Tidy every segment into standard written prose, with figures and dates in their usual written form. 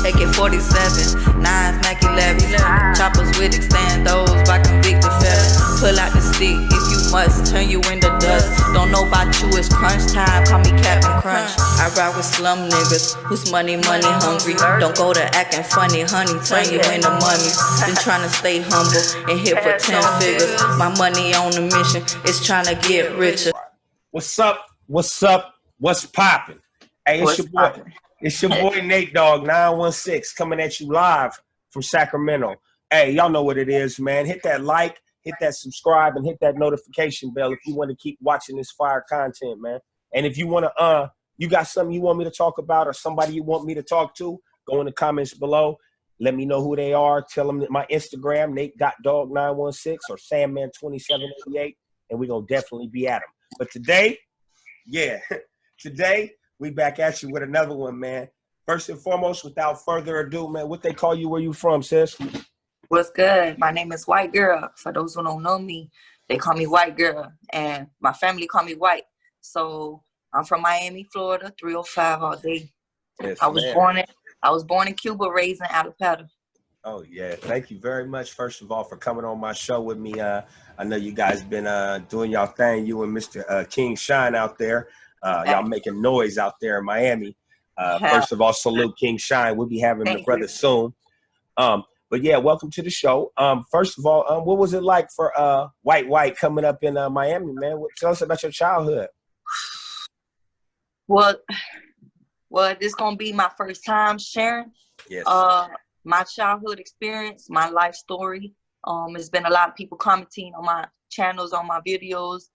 AK-47, 9s, Mac 11s, choppers with extendos by convicted felons. Pull out the stick if you must, turn you into dust. Don't know about you, it's crunch time, call me Captain Crunch. I ride with slum niggas who's money hungry. Don't go to acting funny, honey, turn you into mummies. Been trying to stay humble and hit for 10 figures. My money on the mission, it's trying to get richer. What's up? What's up? What's poppin'? Hey, it's your boy Nate Dogg 916 coming at you live from Sacramento. Hey, y'all know what it is, man. Hit that like, hit that subscribe, and hit that notification bell if you want to keep watching this fire content, man. And if you want to, you got something you want me to talk about or somebody you want me to talk to, go in the comments below. Let me know who they are. Tell them that my Instagram, Nate.Dog916 or Sandman2788, and we're going to definitely be at them. But today, today we back at you with another one, man. First and foremost, without further ado, man, what they call you, where you from, sis? What's good? My name is Whyte Giirl. For those who don't know me, they call me Whyte Giirl, and my family call me White. So I'm from Miami, Florida, 305 all day. Yes, I was born in Cuba, raised in Alapata. Oh, yeah. Thank you very much, first of all, for coming on my show with me. I know you guys been doing y'all thing, you and Mr. King Shine out there. Y'all making noise out there in Miami. First of all, salute King Shine. We'll be having the brother soon. But, yeah, welcome to the show. First of all, what was it like for White coming up in Miami, man? Tell us about your childhood. Well, this going to be my first time sharing. Yes. My childhood experience, my life story. There's been a lot of people commenting on my channels, on my videos,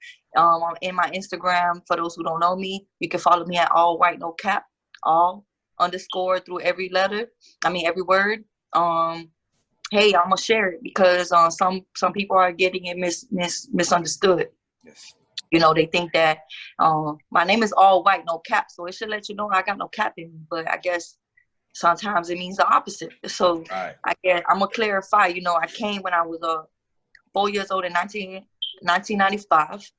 in my Instagram. For those who don't know me, you can follow me at all white no cap, all underscore through every letter. Every word. Hey, I'm gonna share it because some people are getting it misunderstood. Yes. You know, they think that my name is all white no cap, so it should let you know I got no cap in me. But I guess sometimes it means the opposite. So right. I'm gonna clarify. You know, I came when I was 4 years old in 1995.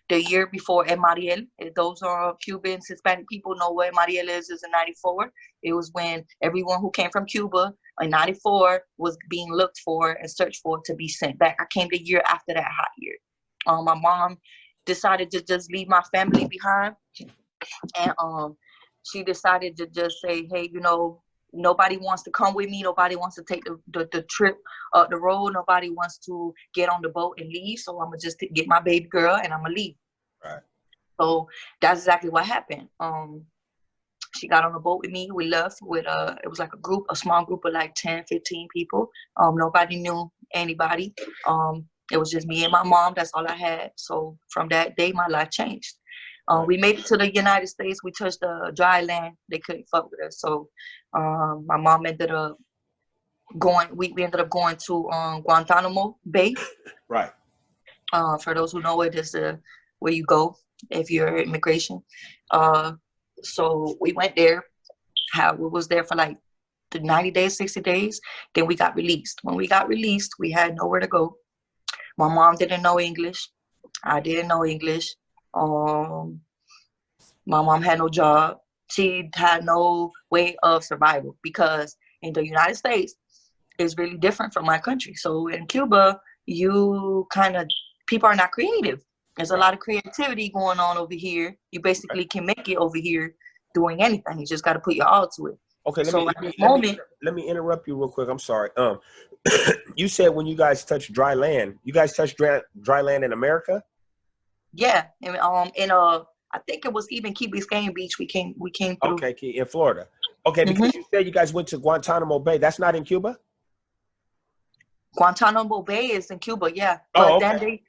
The year before El Mariel. Those are Cubans, Hispanic people know what El Mariel is in 94. It was when everyone who came from Cuba in 94 was being looked for and searched for to be sent back. I came the year after that hot year. My mom decided to just leave my family behind, and she decided to just say, hey, you know, nobody wants to come with me. Nobody wants to take the trip up the road. Nobody wants to get on the boat and leave. So I'm going to just get my baby girl and I'm going to leave. Right. So that's exactly what happened. She got on the boat with me. We left with, it was like a small group of like 10, 15 people. Nobody knew anybody. It was just me and my mom. That's all I had. So from that day, my life changed. We made it to the United States. We touched the dry land. They couldn't fuck with us. So my mom ended up going, we ended up going to Guantanamo Bay. Right. For those who know it, is where you go if you're immigration. So we went there. We was there for like the 90 days, 60 days. Then we got released. When we got released, we had nowhere to go. My mom didn't know English. I didn't know English. My mom had no job. She had no way of survival because in the United States, it's really different from my country. So in Cuba, people are not creative. There's a lot of creativity going on over here. You basically can make it over here doing anything. You just got to put your all to it. Okay, let me interrupt you real quick. I'm sorry. You said when you guys touched dry land, you guys touched dry land in America? Yeah, and I think it was even Key Biscayne Beach. We came through. Okay, in Florida. Okay, because you said you guys went to Guantanamo Bay. That's not in Cuba? Guantanamo Bay is in Cuba, yeah. But then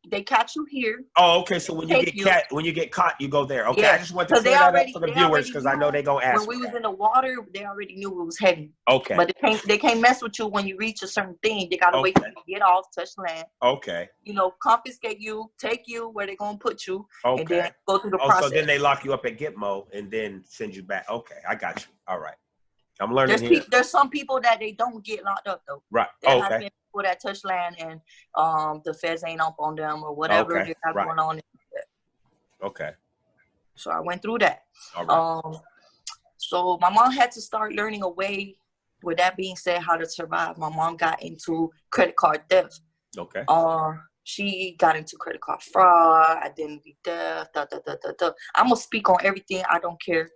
they catch you here. Oh, okay. So when you get caught, you go there. Okay, yeah. I just want to clear that up for the viewers because I know they're gonna ask. When we was in the water, they already knew it was heavy. Okay. But they can't mess with you when you reach a certain thing. They gotta wait till you get off, touch land. Okay. You know, confiscate you, take you where they're gonna put you, and then go through the process. So then they lock you up at Gitmo and then send you back. Okay, I got you. All right. I'm learning There's some people that they don't get locked up though. Right. There have been people that touch land and the feds ain't up on them or whatever they got going on. Okay. So I went through that. All right. So my mom had to start learning a way, with that being said, how to survive. My mom got into credit card theft. Okay. She got into credit card fraud, identity theft, I'm going to speak on everything. I don't care.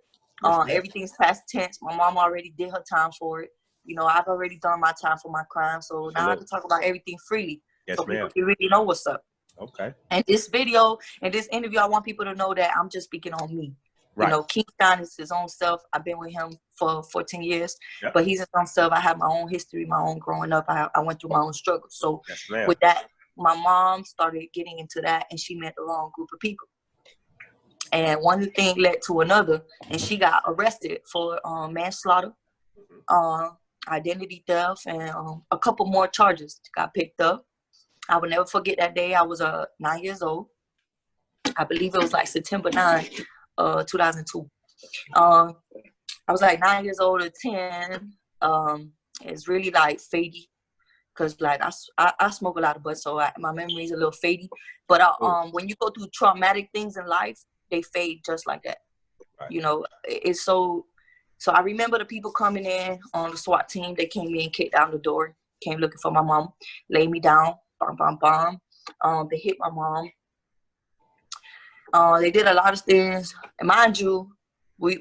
Everything's past tense. My mom already did her time for it. You know, I've already done my time for my crime. So now I can talk about everything freely. Yes, so ma'am. people can really know what's up. Okay. And this video and this interview, I want people to know that I'm just speaking on me. Right. You know, King Stein is his own self. I've been with him for 14 years, but he's his own self. I have my own history, my own growing up. I went through my own struggles. So with that, my mom started getting into that, and she met the wrong group of people. And one thing led to another, and she got arrested for manslaughter, identity theft, and a couple more charges got picked up. I will never forget that day. I was 9 years old. I believe it was like September 9, 2002. I was like 9 years old or 10. It's really like fadey, because like I smoke a lot of bud, so my memory is a little fadey. But when you go through traumatic things in life, they fade just like that. Right. You know, it's so I remember the people coming in on the SWAT team. They came in, kicked down the door, came looking for my mom, laid me down, bomb. They hit my mom. They did a lot of things. And mind you, we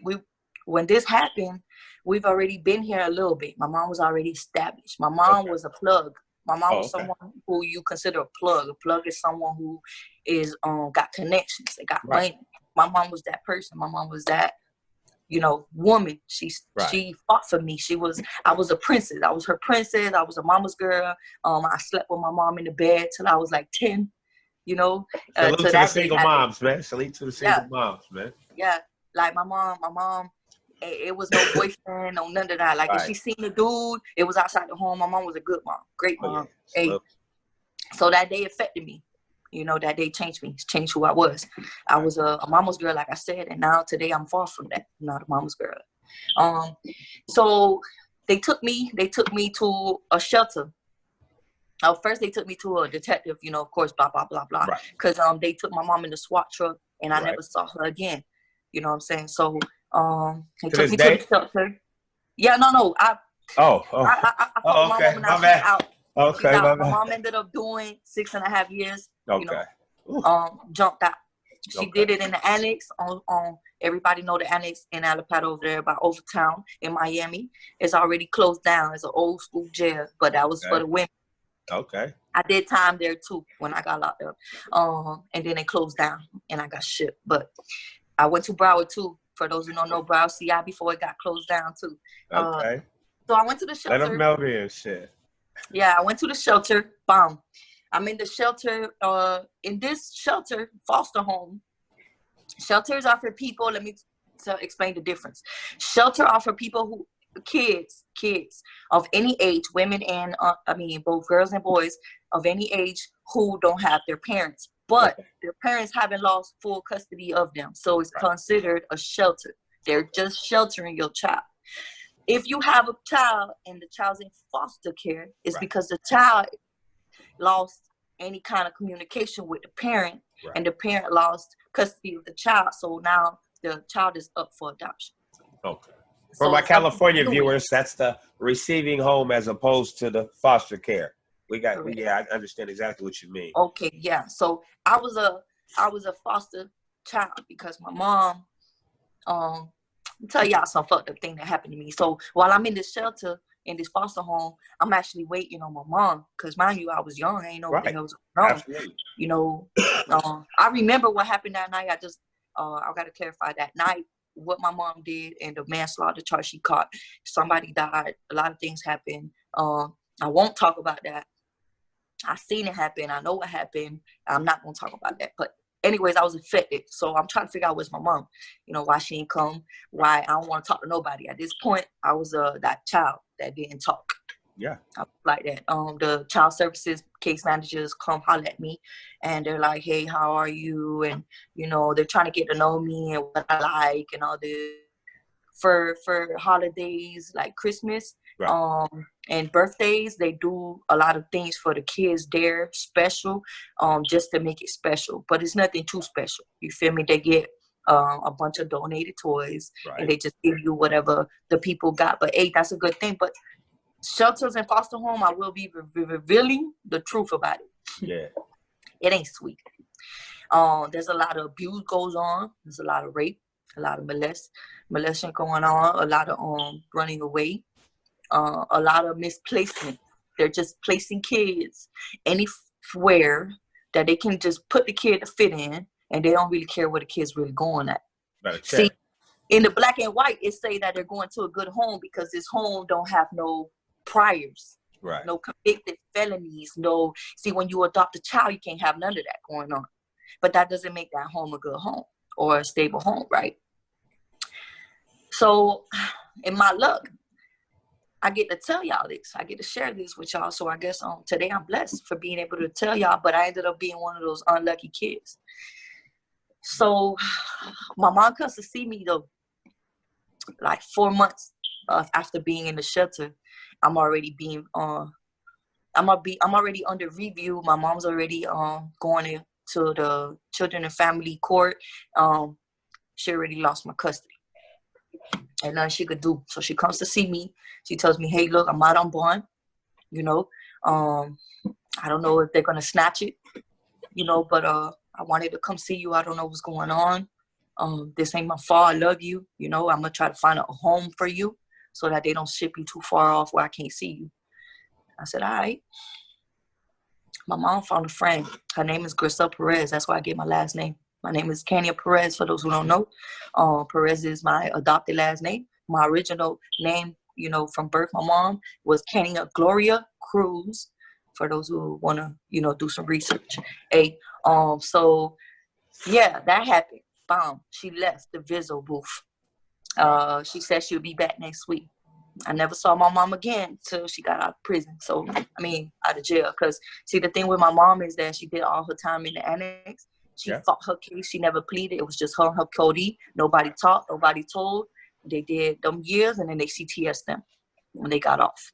when this happened, we've already been here a little bit. My mom was already established. My mom was a plug. My mom was someone who you consider a plug. A plug is someone who is got connections. They got money. My mom was that person. My mom was that, you know, woman. She fought for me. I was a princess. I was her princess. I was a mama's girl. I slept with my mom in the bed till I was like 10. You know, salute to the single moms, man. Salute to the single moms, man. Yeah, like my mom. It was no boyfriend, no none of that. Like if she seen a dude, it was outside the home. My mom was a good mom, great mom. Hey, so that day affected me. You know, that day changed me, changed who I was. I was a mama's girl, like I said, and now today I'm far from that. I'm not a mama's girl. So they took me to a shelter. First they took me to a detective, you know, of course, blah, blah, blah, blah. Because they took my mom in the SWAT truck, and I never saw her again. You know what I'm saying? So they took me to the shelter. Yeah, no. I fucked my mom and I out. Okay, my mom ended up doing 6.5 years. Okay. You know, jumped out. She did it in the annex on everybody know the annex in Alapata over there by Overtown in Miami. It's already closed down. It's an old school jail, but that was for the women. Okay. I did time there too when I got locked up. And then it closed down and I got shipped. But I went to Broward too. For those who don't know Broward CI before it got closed down too. Okay. So I went to the shelter. Let them know this shit. Yeah, I went to the shelter. Bam. I'm in the shelter. In this shelter, foster home. Shelters are for people. Let me explain the difference. Shelter are for people who kids of any age, women and both girls and boys of any age who don't have their parents, but their parents haven't lost full custody of them. So it's considered a shelter. They're just sheltering your child. If you have a child and the child's in foster care, it's because the child lost any kind of communication with the parent, and the parent lost custody of the child. So now the child is up for adoption. Okay. For my California viewers, that's the receiving home as opposed to the foster care. I understand exactly what you mean. Okay, yeah. So I was a foster child because my mom, I'll tell y'all some fucked up thing that happened to me. So while I'm in this shelter, in this foster home, I'm actually waiting on my mom. Because mind you, I was young. I ain't know what was going on. You know, I remember what happened that night. I got to clarify that night. What my mom did and the manslaughter charge she caught. Somebody died. A lot of things happened. I won't talk about that. I seen it happen. I know what happened. I'm not going to talk about that. But anyways, I was affected. So I'm trying to figure out where's my mom. You know, why she ain't come. Why I don't want to talk to nobody. At this point, I was that child that didn't talk. Yeah. I was like that. The child services case managers come holler at me and they're like, hey, how are you? And, you know, they're trying to get to know me and what I like and all this. For holidays like Christmas and birthdays, they do a lot of things for the kids there, special, just to make it special. But it's nothing too special. You feel me? They get a bunch of donated toys, and they just give you whatever the people got. But hey, that's a good thing. But shelters and foster home, I will be revealing the truth about it. Yeah. It ain't sweet. There's a lot of abuse goes on. There's a lot of rape, a lot of molestation going on, a lot of running away, a lot of misplacement. They're just placing kids anywhere that they can just put the kid to fit in, and they don't really care where the kid's really going at. See, in the black and white, it say that they're going to a good home because this home don't have no priors, no convicted felonies, no. See, when you adopt a child, you can't have none of that going on. But that doesn't make that home a good home or a stable home, right? So, in my luck, I get to tell y'all this. I get to share this with y'all. So I guess today I'm blessed for being able to tell y'all, but I ended up being one of those unlucky kids. So my mom comes to see me though, like 4 months after being in the shelter. I'm already being I'm already under review. My mom's already going into the children and family court. She already lost my custody. And nothing she could do. So she comes to see me. She tells me, hey, look, I'm out on bond. You know, I don't know if they're going to snatch it, you know, but I wanted to come see you. I don't know what's going on. This ain't my fault. I love you. You know, I'm going to try to find a home for you so that they don't ship you too far off where I can't see you. I said, all right. My mom found a friend. Her name is Giirl Perez. That's why I gave my last name. My name is Kenya Perez, for those who don't know. Perez is my adopted last name. My original name, you know, from birth, my mom was Kenya Gloria Cruz, for those who want to, you know, do some research. So, yeah, that happened. Bam. She left the Vizzo booth. She said she'll be back next week. I never saw my mom again till she got out of prison. So, I mean, out of jail. Because, see, the thing with my mom is that she did all her time in the annex. She fought her case. She never pleaded. It was just her and her Cody. Nobody talked. Nobody told. They did them years, and then they CTS them when they got off.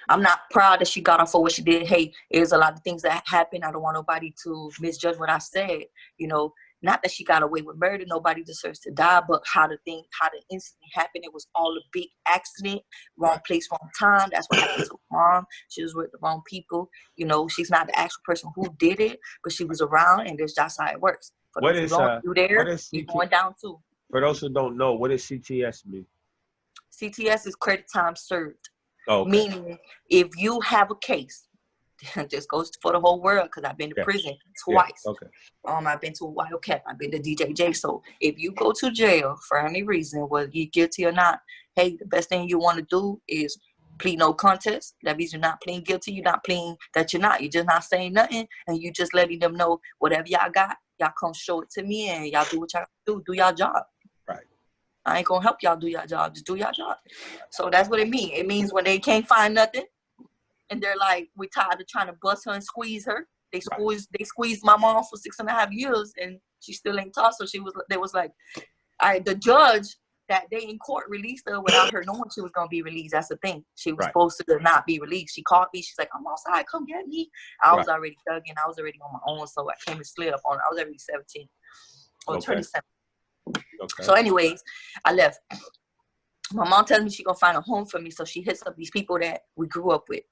I'm not proud that she got off for what she did. Hey, there's a lot of things that happened. I don't want nobody to misjudge what I said. You know, not that she got away with murder. Nobody deserves to die. But how the incident happened, it was all a big accident. Wrong place, wrong time. That's what happened to her mom. She was with the wrong people. You know, she's not the actual person who did it, but she was around, and that's how it works. For What those is who don't, you there, you're going down too. For those who don't know, what does CTS mean? CTS is credit time served. Oh, okay. Meaning, if you have a case, this goes for the whole world because I've been to prison twice. Okay. I've been to a Wildcat. I've been to DJJ. So if you go to jail for any reason, whether you're guilty or not, hey, the best thing you want to do is plead no contest. That means you're not pleading guilty. You're not pleading that you're not. You're just not saying nothing, and you just letting them know whatever y'all got, y'all come show it to me, and y'all do what y'all do. Do y'all job. Right. I ain't gonna help y'all do your job. Just do your job. So that's what it means. It means when they can't find nothing, and they're like, we're tired of trying to bust her and squeeze her. They squeezed my mom for 6.5 years, and she still ain't taught. So they was like, the judge that day in court released her without her knowing she was gonna be released. That's the thing. She was supposed to not be released. She called me. She's like, I'm outside. Come get me. I was already thugging. I was already on my own, so I came and slid up on her. I was already 17 or 27. Okay. So anyways, I left. My mom tells me she gonna find a home for me, so she hits up these people that we grew up with.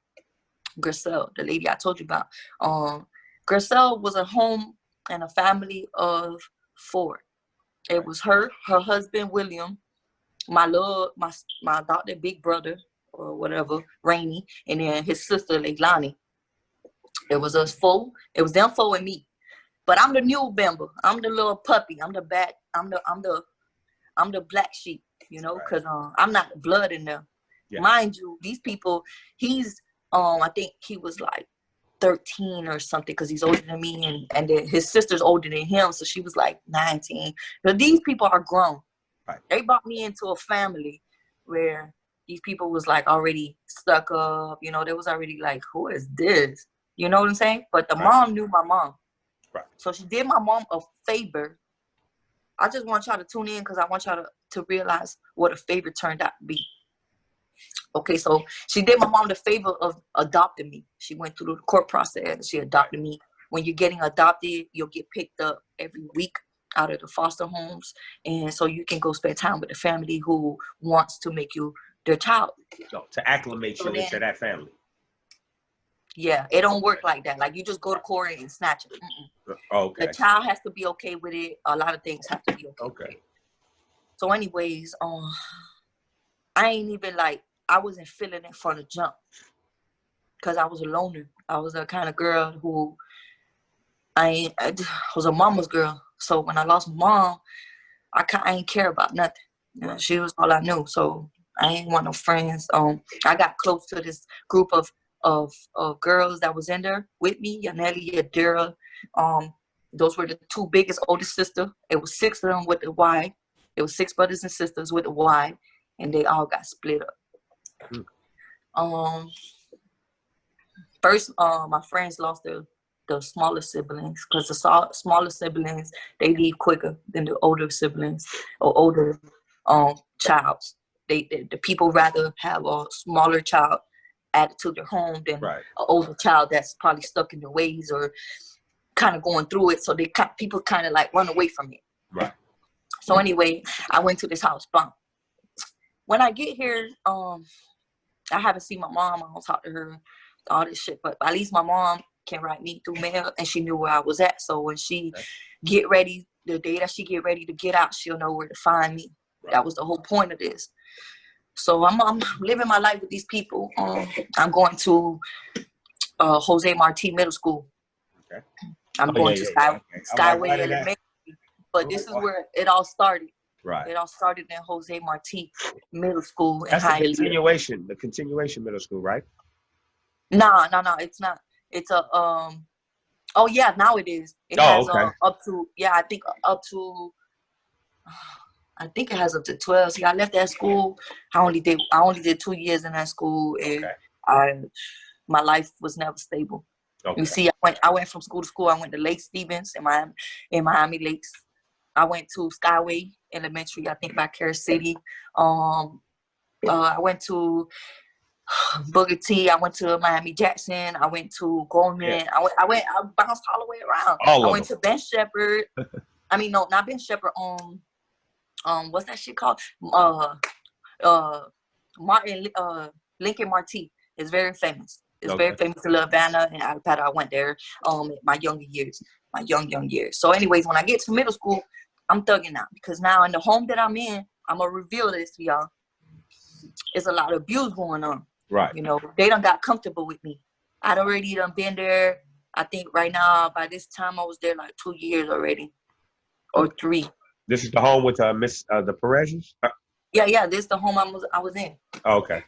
Giirl, the lady I told you about. Giirl was a home and a family of 4. It was her husband William, my adopted big brother or whatever, Rainey, and then his sister Leilani. It was us 4. It was them 4 and me. But I'm the new member. I'm the little puppy. I'm the black sheep, you know, because I'm not the blood in them. Yeah. Mind you, these people, he's I think he was like 13 or something because he's older than me, and then his sister's older than him, so she was like 19. But these people are grown. Right. They brought me into a family where these people was like already stuck up, you know, they was already like, who is this? You know what I'm saying? But the mom knew my mom. Right. So she did my mom a favor. I just want y'all to tune in because I want y'all to realize what a favor turned out to be. Okay, so she did my mom the favor of adopting me. She went through the court process. She adopted me. When you're getting adopted, you'll get picked up every week out of the foster homes, and so you can go spend time with the family who wants to make you their child. So, to acclimate you into that family. Yeah, it don't work like that. Like you just go to court and snatch it. Okay. The child has to be okay with it. A lot of things have to be okay. Okay. With it. So, anyways, I ain't even like I wasn't feeling it from the jump because I was a loner. I was a kind of girl who I was a mama's girl. So when I lost my mom, I ain't care about nothing. You know, she was all I knew. So I ain't want no friends. I got close to this group of girls that was in there with me, Yaneli, Yadira. Those were the two biggest oldest sisters. It was 6 of them with the Y. It was 6 brothers and sisters with the Y, and they all got split up. First, my friends lost the smaller siblings because the smaller siblings, they leave quicker than the older siblings or older childs. The people rather have a smaller child added to their home than an older child that's probably stuck in their ways or kind of going through it. So people kind of like run away from it. Right. So anyway, I went to this house. Bum. When I get here, I haven't seen my mom. I don't talk to her, all this shit. But at least my mom can write me through mail, and she knew where I was at. So when she get ready, the day that she get ready to get out, she'll know where to find me. Right. That was the whole point of this. So I'm living my life with these people. I'm going to Jose Marti Middle School. Okay. I'm going to Skyway Elementary. But this is where it all started. Right. It all started in Jose Marti Middle School. That's the continuation middle school, right? No, it's not. It's a oh yeah, now it is. It has up to I think up to I think it has up to 12. See, I left that school. I only did 2 years in that school, and my life was never stable. Okay. You see, I went from school to school. I went to Lake Stevens in Miami Lakes. I went to Skyway Elementary, I think by Carol City. I went to Booker T. I went to Miami Jackson. I went to Gorman. Yeah. I bounced all the way around. I went to Ben Shepherd. I mean, no, not Ben Shepherd. What's that shit called? Lincoln Marti is very famous. It's very famous in Havana and Alpata. I went there my young years. So anyways, when I get to middle school, I'm thugging out because now in the home that I'm in, I'm going to reveal this to y'all. There's a lot of abuse going on. Right. You know, they done got comfortable with me. I'd already done been there. I think right now, by this time, I was there like 2 years already or 3. This is the home with Miss the Perez's? Yeah. This is the home I was in. Oh, okay.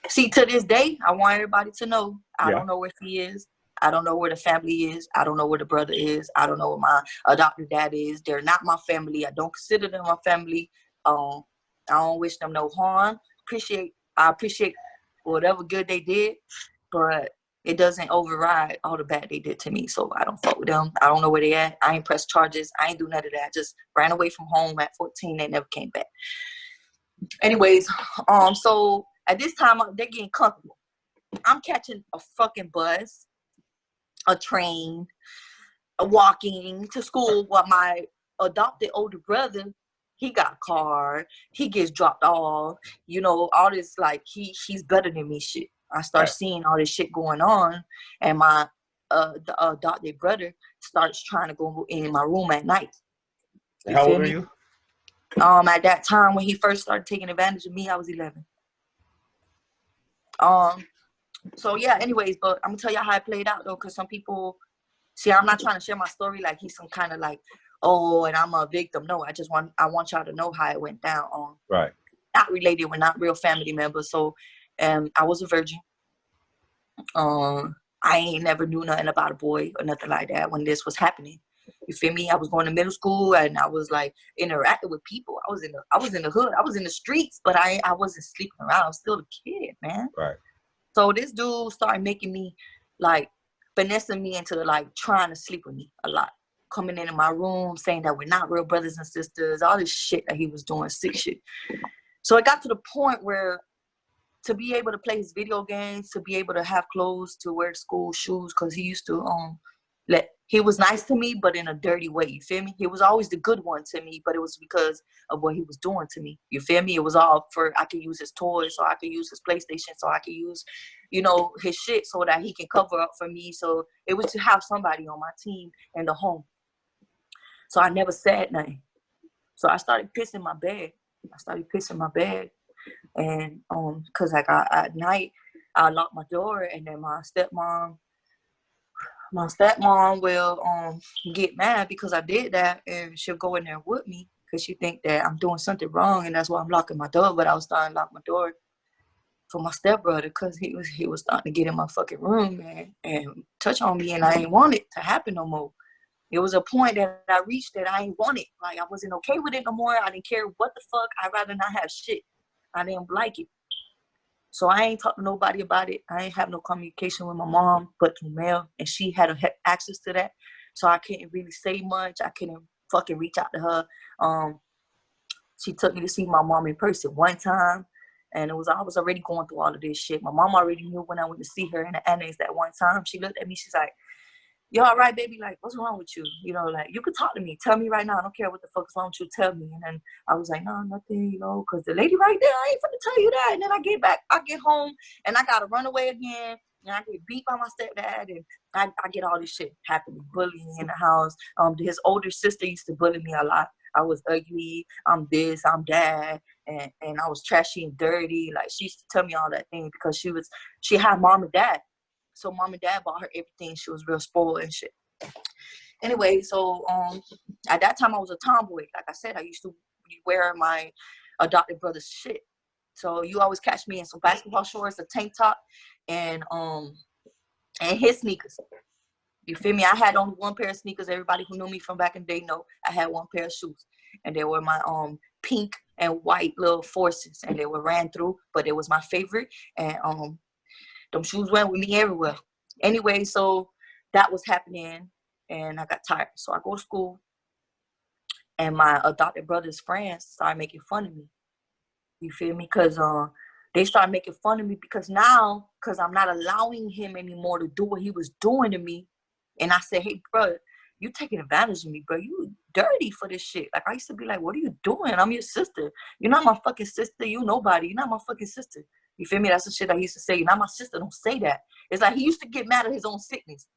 See, to this day, I want everybody to know I don't know where he is. I don't know where the family is. I don't know where the brother is. I don't know where my adopted dad is. They're not my family. I don't consider them my family. I don't wish them no harm. I appreciate whatever good they did, but it doesn't override all the bad they did to me. So I don't fuck with them. I don't know where they at. I ain't pressed charges. I ain't do none of that. I just ran away from home at 14. They never came back. Anyways, so at this time, they're getting comfortable. I'm catching a fucking bus, a train, walking to school while my adopted older brother, he got a car, he gets dropped off, you know, all this like he's better than me shit. I start seeing all this shit going on, and my the adopted brother starts trying to go in my room at night. How old are you? At that time when he first started taking advantage of me, I was 11. So yeah, anyways, but I'm gonna tell y'all how it played out though, because some people see, I'm not trying to share my story like he's some kind of like, oh, and I'm a victim. No, I want y'all to know how it went down. Right. Not related, we're not real family members. So I was a virgin. I ain't never knew nothing about a boy or nothing like that when this was happening. You feel me? I was going to middle school and I was like interacting with people. I was in the hood. I was in the streets, but I wasn't sleeping around. I was still a kid, man. Right. So this dude started making me like finessing me into like trying to sleep with me a lot. Coming into my room saying that we're not real brothers and sisters, all this shit that he was doing, sick shit. So it got to the point where to be able to play his video games, to be able to have clothes to wear to school, shoes, because he used to he was nice to me, but in a dirty way. You feel me? He was always the good one to me, but it was because of what he was doing to me. You feel me? It was all for I could use his toys, so I could use his PlayStation, so I could use, his shit so that he can cover up for me. So it was to have somebody on my team in the home. So I never said nothing. So I started pissing my bed. And cause like at night I locked my door, and then my stepmom will get mad because I did that, and she'll go in there with me because she think that I'm doing something wrong, and that's why I'm locking my door. But I was starting to lock my door for my stepbrother because he was starting to get in my fucking room, man, and touch on me, and I ain't want it to happen no more. It was a point that I reached that I ain't want it. Like, I wasn't okay with it no more. I didn't care what the fuck. I'd rather not have shit. I didn't like it. So I ain't talk to nobody about it. I ain't have no communication with my mom but through mail, and she had access to that. So I couldn't really say much. I couldn't fucking reach out to her. She took me to see my mom in person one time, and I was already going through all of this shit. My mom already knew when I went to see her in the annex that one time. She looked at me. She's like, "You all right, baby? Like, what's wrong with you? Like, you could talk to me. Tell me right now. I don't care what the fuck's wrong with you. Tell me." And then I was like, "No, nothing, because the lady right there, I ain't finna tell you that." And then I get home, and I gotta run away again, and I get beat by my stepdad, and I get all this shit happening, bullying in the house. His older sister used to bully me a lot. I was ugly. I'm this. I'm that. And I was trashy and dirty. Like, she used to tell me all that thing because she had mom and dad. So mom and dad bought her everything. She was real spoiled and shit. Anyway, so at that time I was a tomboy. Like I said, I used to wear my adopted brother's shit. So you always catch me in some basketball shorts, a tank top, and his sneakers. You feel me? I had only one pair of sneakers. Everybody who knew me from back in the day know I had one pair of shoes, and they were my pink and white little Forces, and they were ran through, but it was my favorite. And them shoes went with me everywhere. Anyway, so that was happening, and I got tired. So I go to school, and my adopted brother's friends started making fun of me. You feel me? Because they started making fun of me because I'm not allowing him anymore to do what he was doing to me. And I said, "Hey, bro, you taking advantage of me, bro. You dirty for this shit." Like, I used to be like, "What are you doing? I'm your sister. You're not my fucking sister. You nobody. You're not my fucking sister." You feel me? That's the shit I used to say. "You're not my sister. Don't say that." It's like he used to get mad at his own sickness.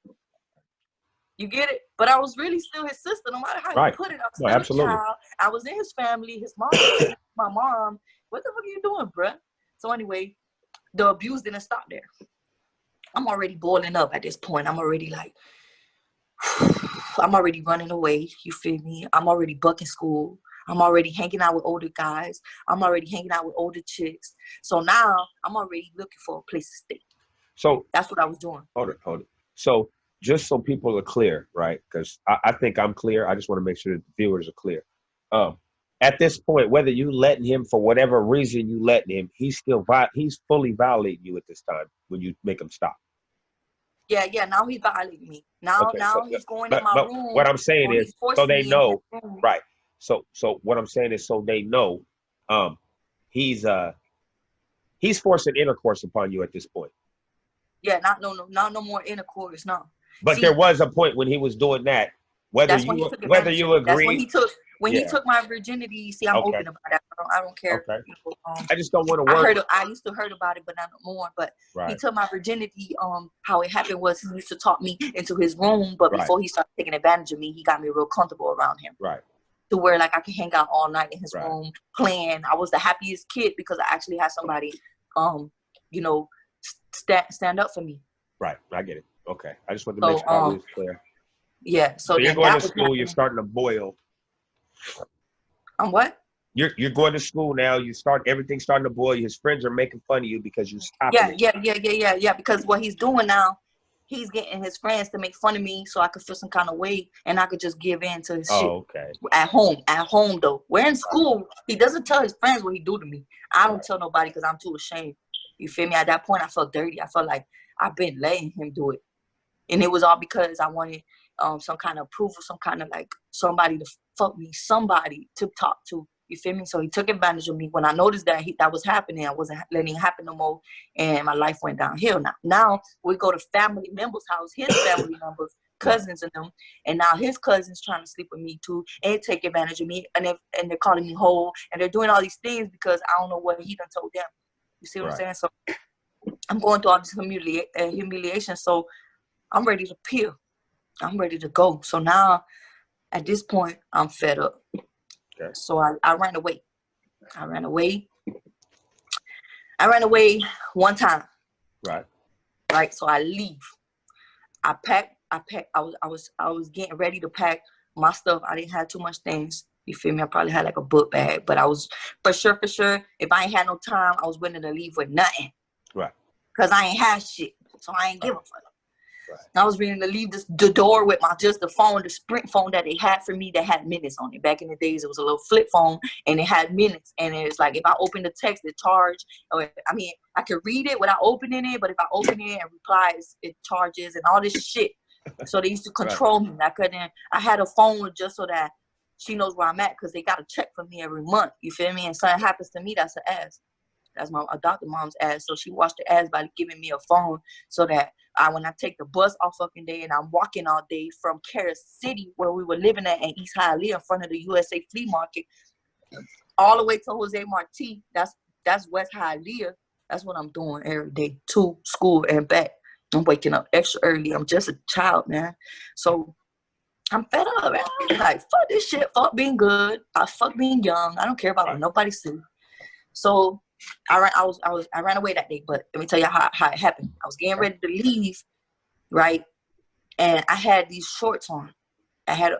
You get it? But I was really still his sister, no matter how you put it. I'm still a child. I was in his family. His mom was my mom. What the fuck are you doing, bruh? So anyway, the abuse didn't stop there. I'm already boiling up at this point. I'm already like, I'm already running away. You feel me? I'm already bucking school. I'm already hanging out with older guys. I'm already hanging out with older chicks. So now I'm already looking for a place to stay. So that's what I was doing. Hold it. So just so people are clear, right? Because I think I'm clear. I just want to make sure that the viewers are clear. At this point, whether you letting him for whatever reason you letting him, he's fully violating you at this time when you make him stop. Yeah. Now he's violating me. Now he's going in my room. What I'm saying is, so they know, right? So what I'm saying is, so they know, he's forcing intercourse upon you at this point. Yeah, not no more intercourse, no. But there was a point when he was doing that. Whether you agree. That's when he took my virginity. See, I'm open about that. I don't care. Okay. I just don't want to work. I used to heard about it, but not no more. But he took my virginity. How it happened was he used to talk me into his room, but before he started taking advantage of me, he got me real comfortable around him. Right. To where like I can hang out all night in his room playing. I was the happiest kid because I actually had somebody, stand up for me. Right. I get it. Okay. I just want to make sure I was clear. Yeah. So you're going to school, you're starting to boil. What? You're going to school now, everything's starting to boil. His friends are making fun of you because you stopped. Yeah. Because what he's doing now, he's getting his friends to make fun of me so I could feel some kind of way and I could just give in to his shit. Okay. At home though. We're in school. He doesn't tell his friends what he do to me. I don't tell nobody because I'm too ashamed. You feel me? At that point, I felt dirty. I felt like I've been letting him do it. And it was all because I wanted some kind of approval, some kind of like somebody to fuck me, somebody to talk to. You feel me? So he took advantage of me. When I noticed that that was happening, I wasn't letting it happen no more. And my life went downhill. Now we go to family members' house, his family members, cousins and them, and now his cousins trying to sleep with me too and take advantage of me, and they're calling me whole, and they're doing all these things because I don't know what he done told them. You see what I'm saying? So I'm going through all this humiliation. So I'm ready to peel. I'm ready to go. So now at this point I'm fed up. Okay. So I ran away. I ran away one time. Right. So I leave. I packed. I was getting ready to pack my stuff. I didn't have too much things. You feel me? I probably had like a book bag, but I was for sure. If I ain't had no time, I was willing to leave with nothing. Right. Cause I ain't had shit, so I ain't give a fuck. Right. I was ready to leave the door with the phone, the Sprint phone that they had for me that had minutes on it. Back in the days, it was a little flip phone and it had minutes. And it's like if I open the text, it charged. Or I could read it without opening it, but if I open it and reply, it charges and all this shit. So they used to control me. I had a phone just so that she knows where I'm at because they got to check for me every month. You feel me? And something happens to me, that's an ass. That's my adopted mom's ass. So she washed the ass by giving me a phone so that when I take the bus all fucking day and I'm walking all day from Karis City, where we were living at in East Hialeah in front of the USA Flea Market, all the way to Jose Marti. That's West Hialeah. That's what I'm doing every day to school and back. I'm waking up extra early. I'm just a child, man. So I'm fed up, man. Like, fuck this shit. Fuck being good. Fuck being young. I don't care about what nobody says. So I ran away that day, but let me tell you how it happened. I was getting ready to leave, right? And I had these shorts on. I had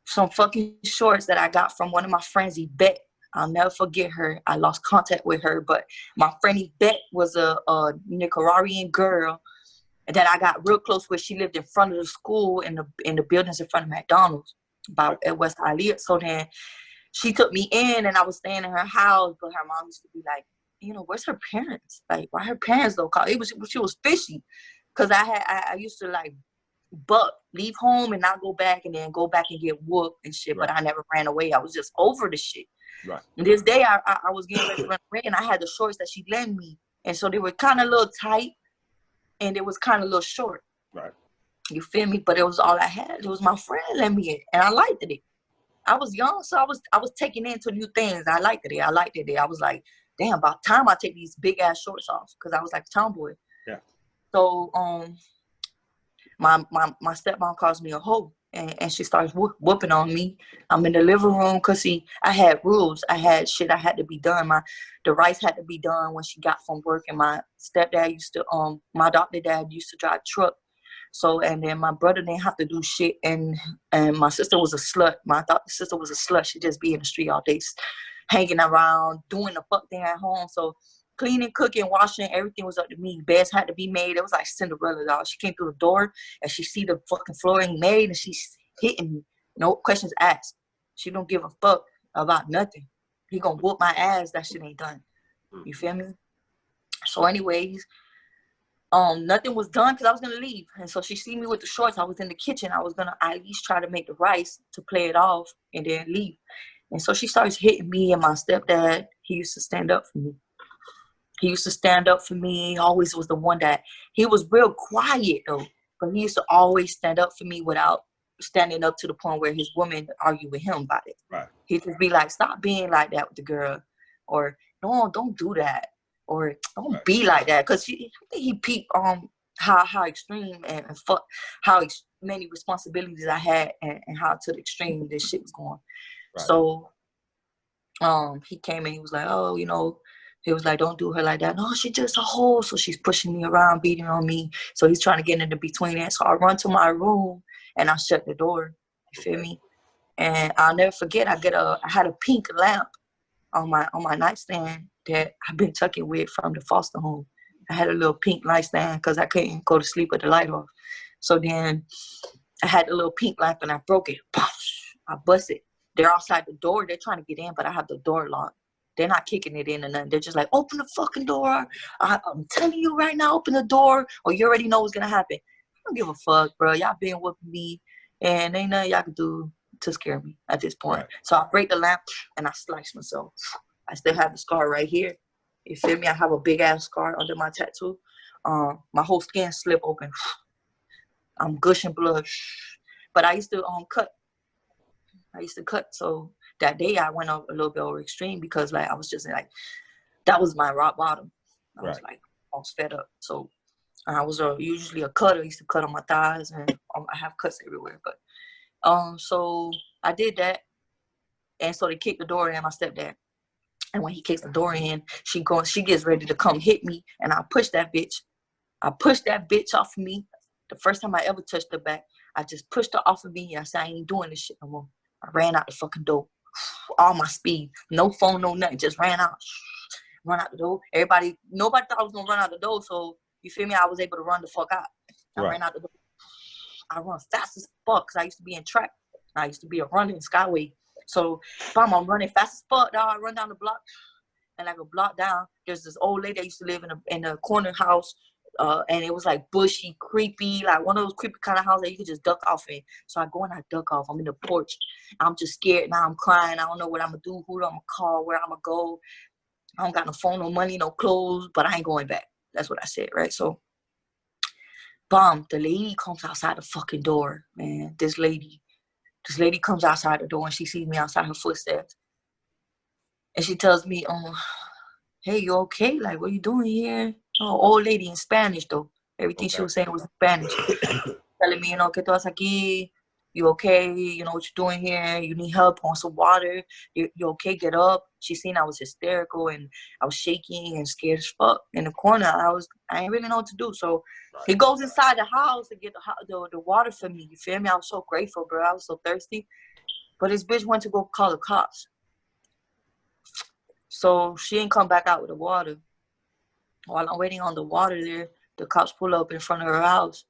some fucking shorts that I got from one of my friends, Yvette. I'll never forget her. I lost contact with her, but my friend Yvette was a Nicaraguan girl that I got real close with. She lived in front of the school in the buildings in front of McDonald's at West Hialeah. So then she took me in and I was staying in her house, but her mom used to be like, where's her parents? Like, why her parents don't call? She was fishy. Cause I used to like leave home and not go back and then go back and get whooped and shit. Right. But I never ran away. I was just over the shit. Right. And this day I was getting ready to run away and I had the shorts that she lent me. And so they were kind of a little tight and it was kind of a little short. Right. You feel me? But it was all I had. It was my friend lent me it and I liked it. I was young, so I was taking into new things. I liked it. I was like, damn, about time I take these big ass shorts off because I was like a tomboy. Yeah. So my stepmom calls me a hoe and she starts whooping on me. I'm in the living room because I had rules. I had shit I had to be done. The rice had to be done when she got from work, and my stepdad used to my adopted dad used to drive truck. So, and then my brother didn't have to do shit, and my sister was a slut. My adopted sister was a slut. She'd just be in the street all day, hanging around, doing the fuck thing at home. So, cleaning, cooking, washing, everything was up to me. Beds had to be made. It was like Cinderella, dog. She came through the door, and she see the fucking flooring made, and she's hitting me. No questions asked. She don't give a fuck about nothing. He gonna whoop my ass. That shit ain't done. You feel me? So, anyways, nothing was done because I was gonna leave, and so she see me with the shorts. I was in the kitchen. I was gonna at least try to make the rice to play it off and then leave. And so she starts hitting me, and my stepdad, he used to stand up for me. He always was the one that, he was real quiet though, but he used to always stand up for me without standing up to the point where his woman argued with him about it. Right. He'd just be like, stop being like that with the girl, or no, don't do that. Or don't be like that, because he peeped how extreme and fuck how many responsibilities I had and how to the extreme this shit was going. Right. So he came and he was like, oh, he was like, don't do her like that. No, she's just a hoe. So she's pushing me around, beating on me. So he's trying to get into between it. So I run to my room and I shut the door. You feel me? And I'll never forget. I had a pink lamp on my nightstand that I've been tucking with from the foster home. I had a little pink nightstand because I couldn't go to sleep with the light off. So then I had a little pink lamp and I broke it. I busted. They're outside the door. They're trying to get in, but I have the door locked. They're not kicking it in or nothing. They're just like, open the fucking door. I'm telling you right now, open the door, or you already know what's going to happen. I don't give a fuck, bro. Y'all been whooping me, and ain't nothing y'all can do to scare me at this point. Right. So I break the lamp and I slice myself. I still have the scar right here. You feel me? I have a big ass scar under my tattoo. My whole skin slip open. I'm gushing blood. But I used to cut. So that day I went a little bit over extreme because like I was just like, that was my rock bottom. I was like, I was fed up. So I was usually a cutter. I used to cut on my thighs, and I have cuts everywhere. But so I did that, and so they kicked the door in. My stepdad, and when he kicks the door in, she gets ready to come hit me, and I pushed that bitch. I pushed that bitch off of me. The first time I ever touched her back, I just pushed her off of me. I said, I ain't doing this shit no more. I ran out the fucking door, all my speed, no phone, no nothing, just ran out the door. Nobody thought I was gonna run out the door, so you feel me? I was able to run the fuck out. I ran out the door. I run fast as fuck because I used to be in track. I used to be a runner in Skyway. So if I'm running fast as fuck, dog, I run down the block, and like a block down, there's this old lady that used to live in a corner house. And it was like bushy, creepy, like one of those creepy kind of houses that you could just duck off in. So I go and I duck off. I'm in the porch. I'm just scared. Now I'm crying. I don't know what I'm going to do, who I'm going to call, where I'm going to go. I don't got no phone, no money, no clothes, but I ain't going back. That's what I said, right? So, the lady comes outside the fucking door, man. This lady comes outside the door and she sees me outside her footsteps. And she tells me, hey, you okay? Like, what you doing here? Oh, old lady in Spanish, though. Everything she was saying was in Spanish. Telling me, ¿qué tú haces aquí? You okay? You know what you're doing here? You need help? Want some water? You okay? Get up. She seen I was hysterical and I was shaking and scared as fuck in the corner. I didn't really know what to do. So he goes inside the house to get the water for me. You feel me? I was so grateful, bro. I was so thirsty. But this bitch went to go call the cops. So she ain't come back out with the water. While I'm waiting on the water there, the cops pull up in front of her house.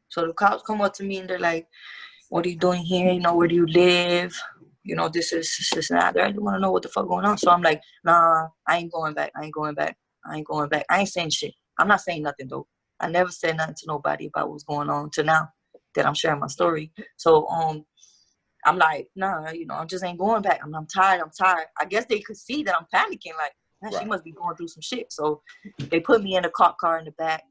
So the cops come up to me and they're like, what are you doing here? Where do you live? This is not there. I don't want to know what the fuck going on. So I'm like, nah, I ain't going back. I ain't saying shit. I'm not saying nothing, though. I never said nothing to nobody about what's going on to now that I'm sharing my story. So I'm like, nah, I just ain't going back. I'm tired. I guess they could see that I'm panicking. Like, man, she must be going through some shit. So they put me in a cop car in the back,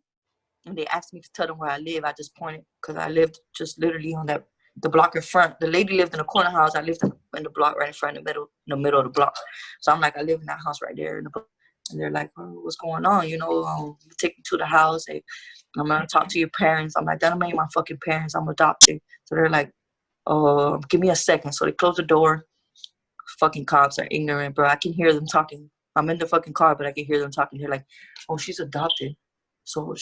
and they asked me to tell them where I live. I just pointed because I lived just literally on the block in front. The lady lived in a corner house. I lived in the block right in front, in the middle of the block. So I'm like, I live in that house right there. And they're like, oh, what's going on? Take me to the house. I'm going to talk to your parents. I'm like, that ain't my fucking parents. I'm adopted. So they're like, give me a second. So they close the door. Fucking cops are ignorant, bro. I can hear them talking. I'm in the fucking car, but I can hear them talking. They're like, oh, she's adopted. So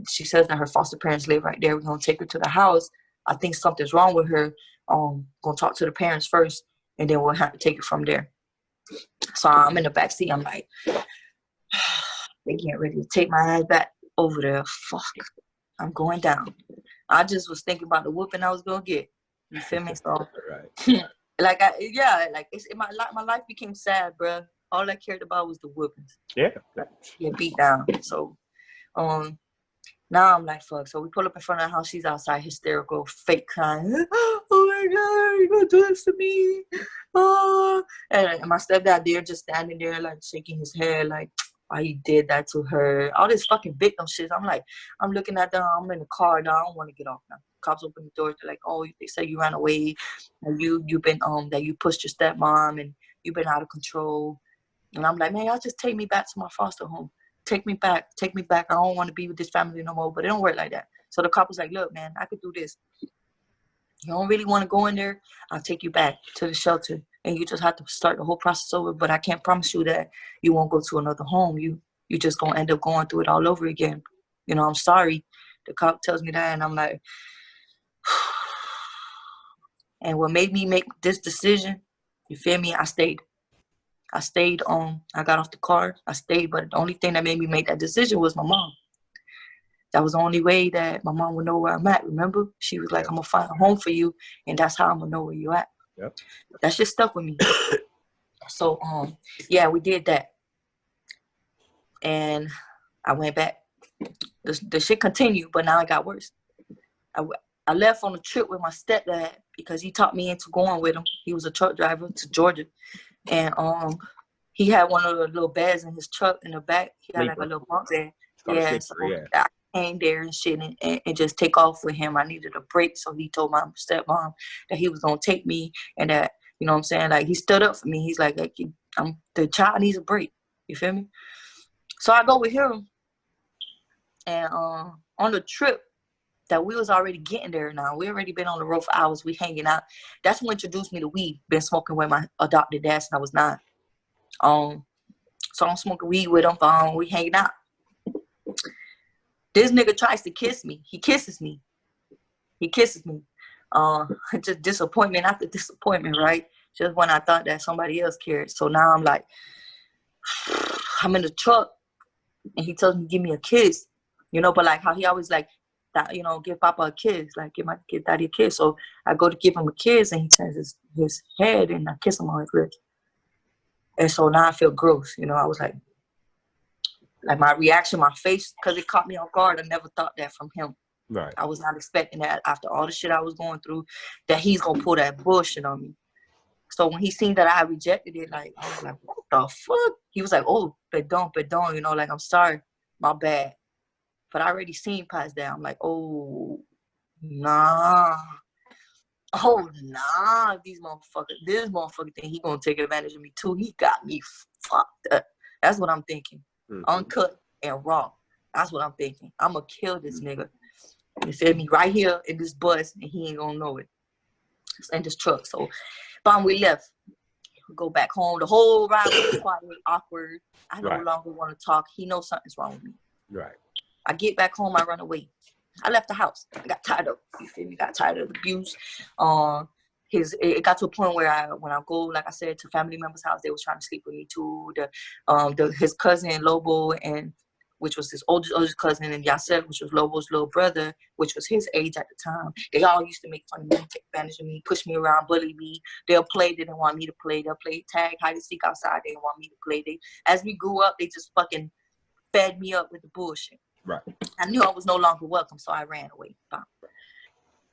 she says that her foster parents live right there. We're going to take her to the house. I think something's wrong with her. Going to talk to the parents first, and then we'll have to take it from there. So I'm in the backseat. I'm like, they getting ready to take my ass back over there. Fuck. I'm going down. I just was thinking about the whooping I was going to get. You feel me? So, my life became sad, bro. All I cared about was the whoopings. Yeah. Get beat down. So, now I'm like, fuck. So we pull up in front of the house. She's outside, hysterical, fake crying. Oh my God, you're going to do this to me. Oh. And my stepdad there just standing there, like, shaking his head, like, why you did that to her. All this fucking victim shit. I'm like, I'm looking at them. I'm in the car now. I don't want to get off now. Cops open the door. They're like, oh, they say you ran away. And you've been, that you pushed your stepmom and you've been out of control. And I'm like, man, y'all just take me back to my foster home. Take me back. I don't want to be with this family no more. But it don't work like that. So the cop was like, look, man, I could do this. You don't really want to go in there? I'll take you back to the shelter. And you just have to start the whole process over. But I can't promise you that you won't go to another home. You just going to end up going through it all over again. I'm sorry. The cop tells me that. And I'm like, and what made me make this decision, you feel me? I stayed. I got off the car. I stayed. But the only thing that made me make that decision was my mom. That was the only way that my mom would know where I'm at, remember? She was like, I'm going to find a home for you, and that's how I'm going to know where you're at. Yep. That shit stuck with me. So, yeah, we did that. And I went back. The shit continued, but now it got worse. I left on a trip with my stepdad because he talked me into going with him. He was a truck driver to Georgia. And he had one of the little beds in his truck in the back. He had like a little bunk there. Yeah, so hang there and shit and just take off with him. I needed a break, so he told my stepmom that he was gonna take me and that, you know what I'm saying, like he stood up for me. He's like the child needs a break. You feel me? So I go with him, and on the trip that we was already getting there now. We already been on the road for hours. We hanging out. That's what introduced me to weed. Been smoking with my adopted dad since I was 9. So I'm smoking weed with him. We hanging out. This nigga tries to kiss me. He kisses me. Just disappointment after disappointment, right? Just when I thought that somebody else cared. So now I'm like, I'm in the truck, and he tells me give me a kiss, but like how he always like that, give Papa a kiss, like give Daddy a kiss. So I go to give him a kiss, and he turns his head, and I kiss him on his lips. And so now I feel gross, I was like my reaction, my face, because it caught me off guard. I never thought that from him. Right. I was not expecting that after all the shit I was going through, that he's gonna pull that bullshit on me. So when he seen that I rejected it, like I was like, what the fuck? He was like, oh, perdón, like I'm sorry, my bad. But I already seen past that. I'm like, oh, nah. This motherfucker think he gonna take advantage of me too. He got me fucked up. That's what I'm thinking. Mm-hmm. Uncut and raw. That's what I'm thinking. I'm gonna kill this nigga. You feel me? Right here in this bus, and he ain't gonna know it. It's in this truck. So, we left. We go back home. The whole ride was quiet, awkward. I no longer want to talk. He knows something's wrong with me. Right. I get back home. I run away. I left the house. I got tired of, you feel me? Got tired of the abuse. It got to a point where when I go, like I said, to family members' house, they was trying to sleep with me too. His cousin Lobo, and which was his oldest cousin, and Yasser, which was Lobo's little brother, which was his age at the time. They all used to make fun of me, take advantage of me, push me around, bully me. They'll play, they didn't want me to play. They'll play tag, hide and seek outside. They didn't want me to play. As we grew up, they just fucking fed me up with the bullshit. Right. I knew I was no longer welcome, so I ran away.